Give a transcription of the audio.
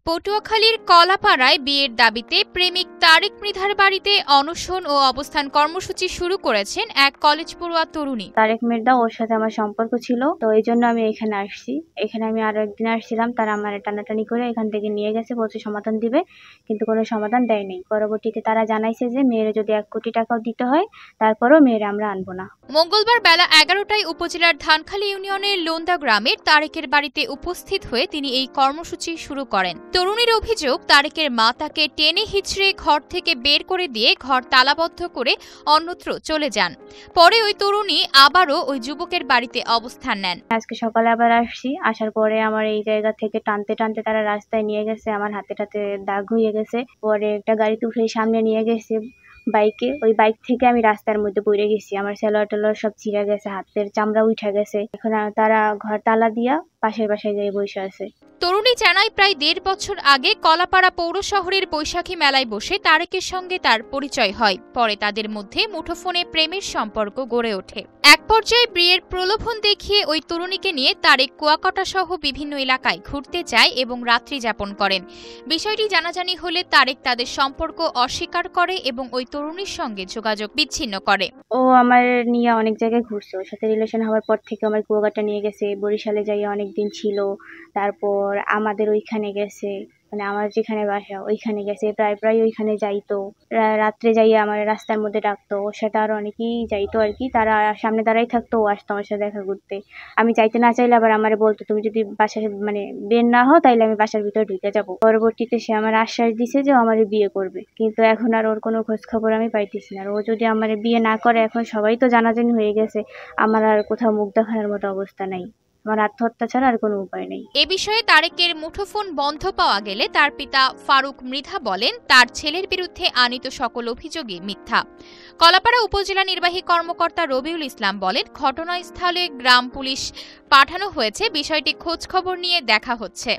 পটুয়াখালীর কলাপাড়ায় বিয়ের দাবিতে প্রেমিক তারেক মৃধার বাড়িতে অনশন ও অবস্থান কর্মসূচি শুরু করেছেন এক কলেজ পড়ুয়া তরুণী। তারেক মৃধা ওর সাথে আমার সম্পর্ক ছিল, তো এই জন্য আমি এখানে আসছি। এখানে আমি আরো একদিন আসছিলাম, তারা আমার টানাটানি করে এখান থেকে নিয়ে গেছে, বলছে সমাধান দিবে, কিন্তু কোনো সমাধান দেয়নি। পরবর্তীতে তারা জানাইছে যে মেয়ের যদি 1 কোটি টাকাও দিতে হয় তারপরও মেয়ের আমরা আনবো না। মঙ্গলবার বেলা 11টায় উপজেলার ধানখালী ইউনিয়নের লোন্দা গ্রামের তারেকের বাড়িতে উপস্থিত হয়ে তিনি এই কর্মসূচি শুরু করেন। তরুণীর অভিযোগ, তারেকের মা তাকে টেনে হিচড়ে ঘর থেকে বের করে দিয়ে ঘর তালাবদ্ধ করে অন্যত্র চলে যান। পরে ওই তরুণী আবারও ওই যুবকের বাড়িতে অবস্থান নেন। আজকে সকালে আবার আসছি, আসার পরে আমার এই জায়গা থেকে টানতে টানতে তারা রাস্তায় নিয়ে গেছে, আমার হাতে টাতে দাগ হয়ে গেছে। পরে একটা গাড়িতে উঠে সামনে নিয়ে গেছে বাইকে, ওই বাইক থেকে আমি রাস্তার মধ্যে পড়ে গেছি, আমার সেলোয়ার টেলোয়ার সব ছিঁড়ে গেছে, হাতের চামড়া উঠে গেছে। এখন তারা ঘর তালা দিয়া পাশের বাসায় যেয়ে বসে আছে। তরুণী জানায়, প্রায় 1.5 বছর আগে কলাপাড়া পৌর শহরের বৈশাখী মেলায় বসে তারেকের সঙ্গে তার পরিচয় হয়। পরে তাদের মধ্যে মুঠোফোনে প্রেমের সম্পর্ক গড়ে ওঠে। এক পর্যায়ে বিয়ের প্রলোভন দেখিয়ে ওই তরুণীকে নিয়ে তারেক কুয়াকাটা সহ বিভিন্ন এলাকায় ঘুরতে যায় এবং রাত্রি যাপন করেন। বিষয়টি জানাজানি হলে তারেক তাদের সম্পর্ক অস্বীকার করে এবং ওই তরুণীর সঙ্গে যোগাযোগ বিচ্ছিন্ন করে। ও আমার নিয়ে অনেক জায়গায় ঘুরছে, ওর সাথে রিলেশন হওয়ার পর থেকে আমার কুয়াকাটা নিয়ে গেছে, বরিশালে যাই অনেকদিন ছিল, তারপর আমাদের ওইখানে গেছে, মানে আমার যেখানে বাসা ওইখানে গেছে, প্রায় ওইখানে যাইতো। রাত্রে যাইয়ে আমার রাস্তার মধ্যে ডাকতো, ওর সাথে আরো অনেকেই যাইতো আর কি। তারা সামনে দাঁড়াই থাকতো, ও আসতো আমার সাথে দেখা করতে। আমি চাইতে না চাইলে আবার আমারে বলতো, তুমি যদি বাসায় মানে বের না হও তাইলে আমি বাসার ভিতরে ঢুকে যাবো। পরবর্তীতে সে আমার আশ্বাস দিছে যে আমার বিয়ে করবে, কিন্তু এখন আর ওর কোনো খোঁজ খবর আমি পাইতেছি না। ও যদি আমার বিয়ে না করে, এখন সবাই তো জানাজানি হয়ে গেছে, আমার আর কোথাও মুখ দেখানোর মতো অবস্থা নাই, আমার আত্মহত্যা ছাড়া আর কোনো উপায় নেই। এ বিষয়ে তারেকের মুঠোফোন বন্ধ পাওয়া গেলে তার পিতা ফারুক মৃধা বলেন, তার ছেলের বিরুদ্ধে আনীত সকল অভিযোগই মিথ্যা। কলাপাড়া উপজেলা নির্বাহী কর্মকর্তা রবিউল ইসলাম বলেন, ঘটনাস্থলে গ্রাম পুলিশ পাঠানো হয়েছে, বিষয়টি খোঁজ খবর নিয়ে দেখা হচ্ছে।